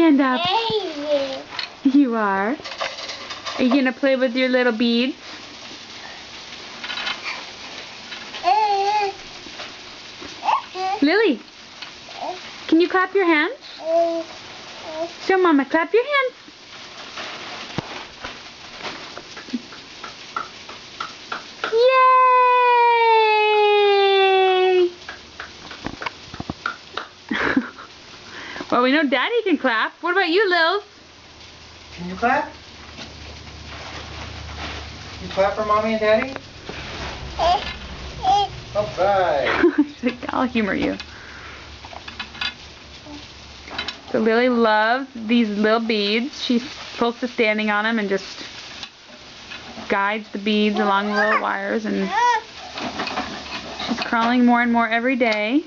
hand up. You are. Are you going to play with your little beads? Lily, can you clap your hands? Show Mama, clap your hands. Yay! Well, we know Daddy can clap. What about you, Lils? Can you clap? You clap for Mommy and Daddy? Alright. I'll humor you. So Lily loves these little beads. She's close to standing on them and just guides the beads along the little wires, and she's crawling more and more every day.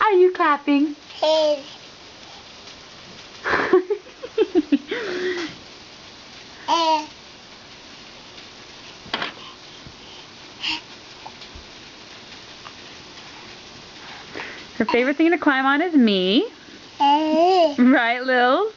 Are you clapping? Her favorite thing to climb on is me. Right, Lil?